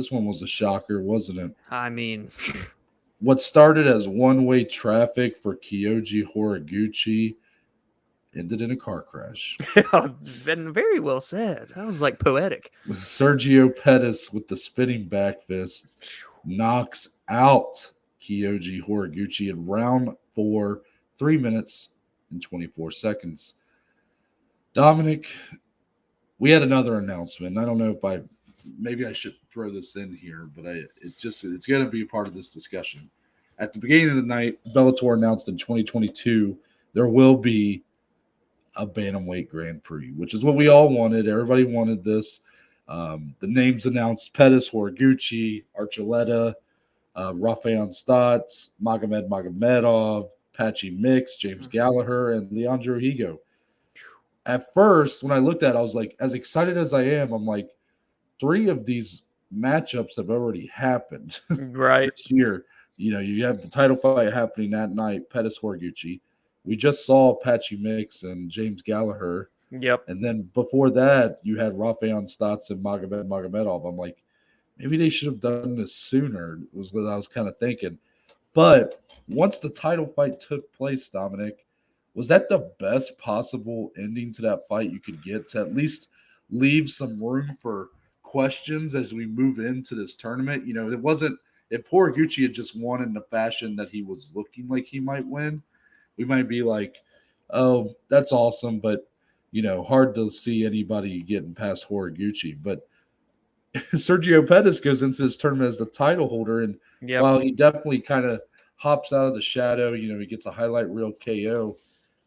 This one was a shocker, wasn't it? I mean, what started as one-way traffic for Kyoji Horiguchi ended in a car crash. been very well said. That was like poetic. Sergio Pettis with the spinning back fist knocks out Kyoji Horiguchi in round 4, 3 minutes and 24 seconds. Dominic, we had another announcement. I don't know if maybe I should throw this in here, but it's going to be a part of this discussion. At the beginning of the night, Bellator announced in 2022 there will be a Bantamweight Grand Prix, which is what we all wanted. Everybody wanted this. The names announced: Pettis, Horiguchi, Archuleta, Rafael Stotts, Magomedov, Patchy Mix, James Gallagher, and Leandro Higo. At first, when I looked at it, I was like, as excited as I am, I'm like, 3 of these matchups have already happened right this year. You know, you have the title fight happening that night, Pettis Horiguchi. We just saw Patchy Mix and James Gallagher. Yep. And then before that, you had Rafael Stotts and Magomedov. I'm like, maybe they should have done this sooner, was what I was kind of thinking. But once the title fight took place, Dominic, was that the best possible ending to that fight you could get to at least leave some room for questions as we move into this tournament? You know, it wasn't, if Horiguchi had just won in the fashion that he was looking like he might win, we might be like, oh, that's awesome, but, you know, hard to see anybody getting past Horiguchi. But Sergio Pettis goes into this tournament as the title holder, and while he definitely kind of hops out of the shadow, you know, he gets a highlight reel KO,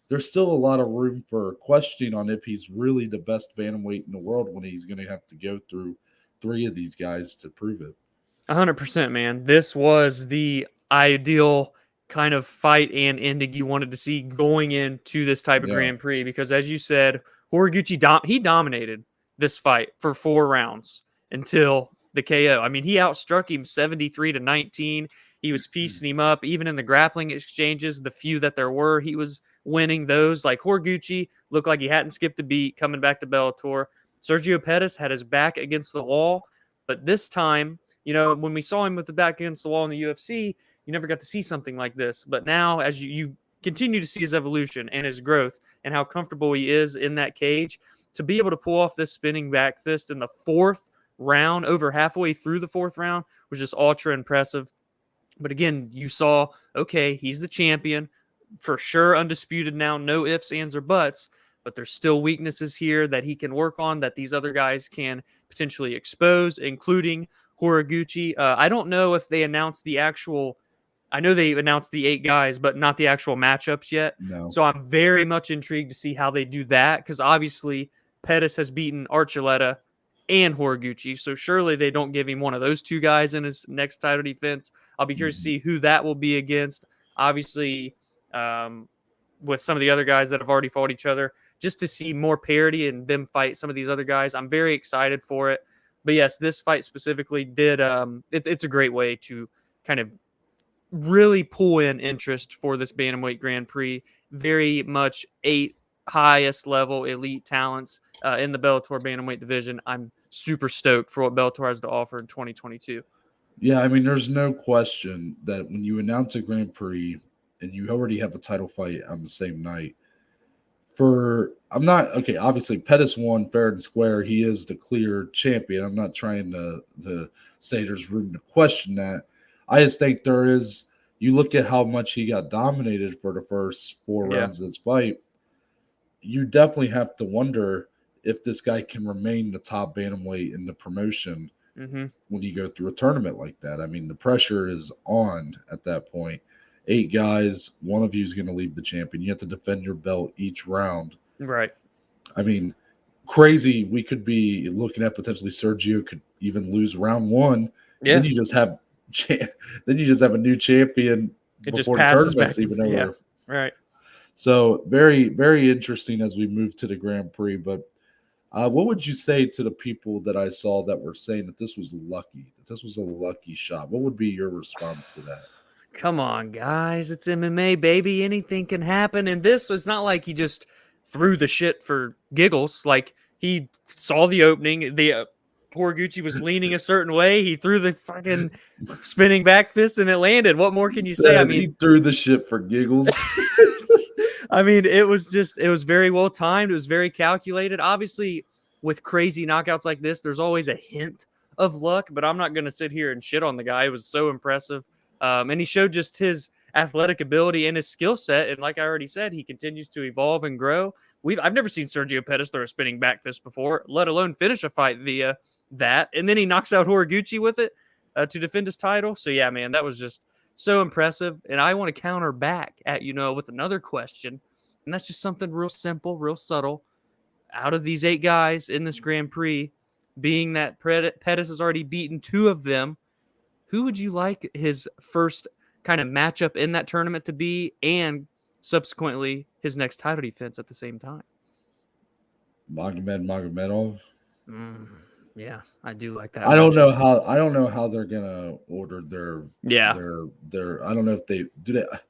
there's still a lot of room for questioning on if he's really the best bantamweight in the world when he's going to have to go through 3 of these guys to prove it. 100%, man. This was the ideal kind of fight and ending you wanted to see going into this type of Grand Prix, because as you said, Horiguchi, he dominated this fight for 4 rounds until the KO. I mean, he outstruck him 73-19. He was piecing him up, even in the grappling exchanges, the few that there were, he was winning those. Like Horiguchi looked like he hadn't skipped a beat coming back to Bellator. Sergio Pettis had his back against the wall, but this time, you know, when we saw him with the back against the wall in the UFC, you never got to see something like this. But now, as you continue to see his evolution and his growth and how comfortable he is in that cage, to be able to pull off this spinning back fist in the 4th round, over halfway through the 4th round, was just ultra impressive. But again, you saw, okay, he's the champion, for sure undisputed now, no ifs, ands, or buts, but there's still weaknesses here that he can work on that these other guys can potentially expose, including Horiguchi. I don't know if they announced the actual, I know they announced the 8 guys, but not the actual matchups yet. No. So I'm very much intrigued to see how they do that, because obviously Pettis has beaten Archuleta and Horiguchi, so surely they don't give him one of those 2 guys in his next title defense. I'll be curious to see who that will be against. Obviously, with some of the other guys that have already fought each other, just to see more parity and them fight some of these other guys. I'm very excited for it. But yes, this fight specifically did, it's a great way to kind of really pull in interest for this Bantamweight Grand Prix. Very much 8 highest level elite talents in the Bellator Bantamweight division. I'm super stoked for what Bellator has to offer in 2022. Yeah, I mean, there's no question that when you announce a Grand Prix and you already have a title fight on the same night, obviously Pettis won fair and square. He is the clear champion. I'm not trying to say there's room to question that. I just think you look at how much he got dominated for the first 4 rounds of this fight, you definitely have to wonder if this guy can remain the top bantamweight in the promotion when you go through a tournament like that. I mean, the pressure is on at that point. 8 guys, one of you is going to leave the champion. You have to defend your belt each round. Right. I mean, crazy. We could be looking at potentially Sergio could even lose round 1. Yeah. Then you just have a new champion before the tournament's even over. Yeah. Right. So very, very interesting as we move to the Grand Prix. But what would you say to the people that I saw that were saying that this was lucky, that this was a lucky shot? What would be your response to that? Come on, guys. It's MMA, baby. Anything can happen. And this is not like he just threw the shit for giggles. Like, he saw the opening. Horiguchi was leaning a certain way. He threw the fucking spinning back fist and it landed. What more can you say? I mean, he threw the shit for giggles. I mean, it was very well timed. It was very calculated. Obviously, with crazy knockouts like this, there's always a hint of luck, but I'm not going to sit here and shit on the guy. It was so impressive. And he showed just his athletic ability and his skill set. And like I already said, he continues to evolve and grow. I've never seen Sergio Pettis throw a spinning back fist before, let alone finish a fight via that. And then he knocks out Horiguchi with it to defend his title. So yeah, man, that was just so impressive. And I want to counter back at, with another question. And that's just something real simple, real subtle. Out of these 8 guys in this Grand Prix, being that Pettis has already beaten 2 of them, who would you like his first kind of matchup in that tournament to be, and subsequently his next title defense at the same time? Magomedov. Yeah, I do like that. I don't know how they're gonna order their I don't know if they do that.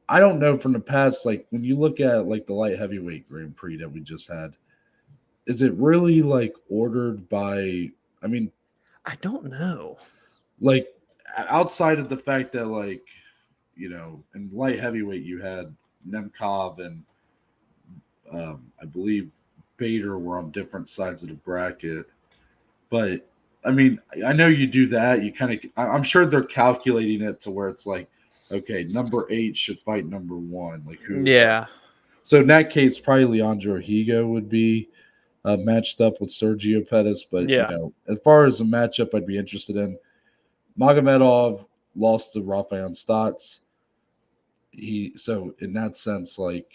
I don't know from the past, like when you look at like the light heavyweight Grand Prix that we just had, is it really like ordered by, I mean, I don't know. Like outside of the fact that like, in light heavyweight you had Nemkov and I believe Bader were on different sides of the bracket. But I mean, I know you do that. You kind of, I'm sure they're calculating it to where it's like, okay, number 8 should fight number 1. Like who? Yeah. So in that case, probably Leandro Higo would be matched up with Sergio Pettis. But as far as a matchup, I'd be interested in. Magomedov lost to Rafael Stotts. So in that sense, like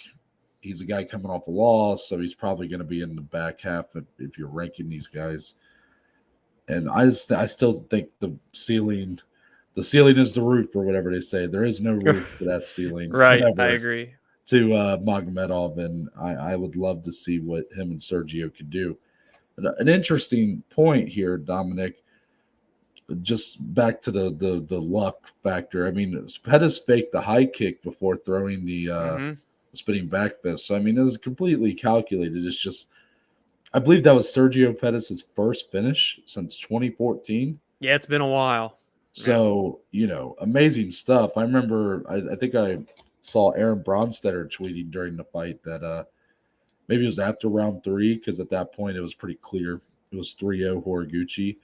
he's a guy coming off a loss, so he's probably going to be in the back half if you're ranking these guys. And I still think the ceiling is the roof, or whatever they say. There is no roof to that ceiling. Right, I agree. To Magomedov, and I would love to see what him and Sergio could do. An interesting point here, Dominic. Just back to the luck factor. I mean, Pettis faked the high kick before throwing the spinning back fist. So I mean, it was completely calculated. It's just, I believe that was Sergio Pettis' first finish since 2014. Yeah, it's been a while. So, amazing stuff. I remember, I think I saw Aaron Bronstetter tweeting during the fight that maybe it was after round 3, because at that point it was pretty clear. It was 3-0 Horiguchi.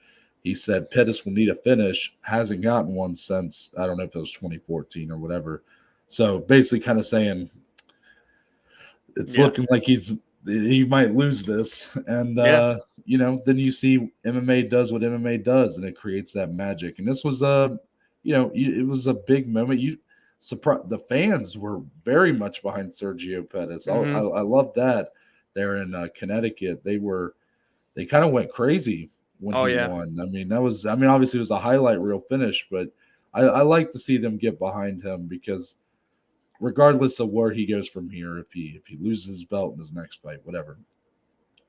He said Pettis will need a finish, hasn't gotten one since, I don't know if it was 2014 or whatever. So basically kind of saying it's looking like he might lose this. And, then you see MMA does what MMA does, and it creates that magic. And this was it was a big moment. The fans were very much behind Sergio Pettis. I love that there in Connecticut. They kind of went crazy when he won. I mean, obviously it was a highlight reel finish, but I like to see them get behind him, because regardless of where he goes from here, if he loses his belt in his next fight, whatever,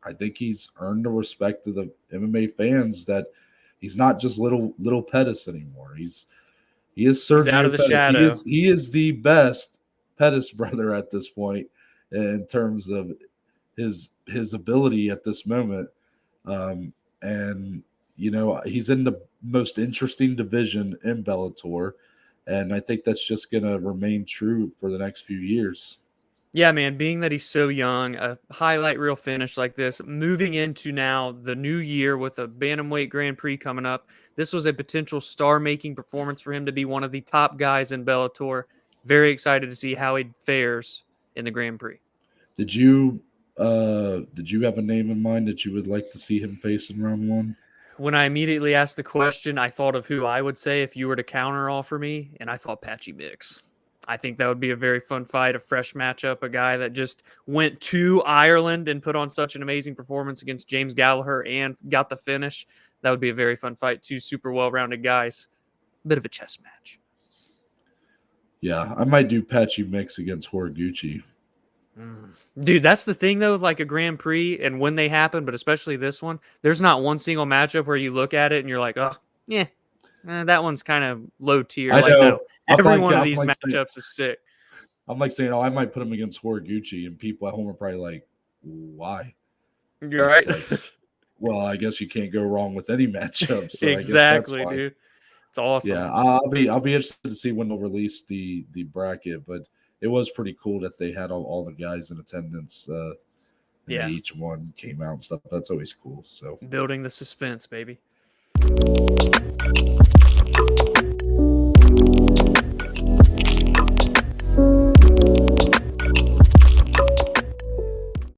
I think he's earned the respect of the MMA fans that he's not just little Pettis anymore. He is Sergio He's out of the Pettis. shadow. He is the best Pettis brother at this point in terms of his ability at this moment. And he's in the most interesting division in Bellator, and I think that's just going to remain true for the next few years. Yeah, man, being that he's so young, a highlight reel finish like this, moving into now the new year with a Bantamweight Grand Prix coming up, this was a potential star-making performance for him to be one of the top guys in Bellator. Very excited to see how he fares in the Grand Prix. Did you have a name in mind that you would like to see him face in round 1? When I immediately asked the question, I thought of who I would say if you were to counter offer me, and I thought Patchy Mix. I think that would be a very fun fight, a fresh matchup, a guy that just went to Ireland and put on such an amazing performance against James Gallagher and got the finish. That would be a very fun fight. 2 super well-rounded guys. A bit of a chess match. Yeah, I might do Patchy Mix against Horiguchi. Dude, that's the thing, though, like a Grand Prix and when they happen, but especially this one, there's not one single matchup where you look at it and you're like, oh, yeah, that one's kind of low tier. No, every one of these matchups is sick. I'm like saying, I might put him against Horiguchi, and people at home are probably like, why? You're right. Well, I guess you can't go wrong with any matchup. So Exactly, I guess that's why. dude. It's awesome. Yeah, I'll be interested to see when they'll release the bracket, but it was pretty cool that they had all the guys in attendance. And Yeah. each one came out and stuff. That's always cool. So Building the suspense, baby.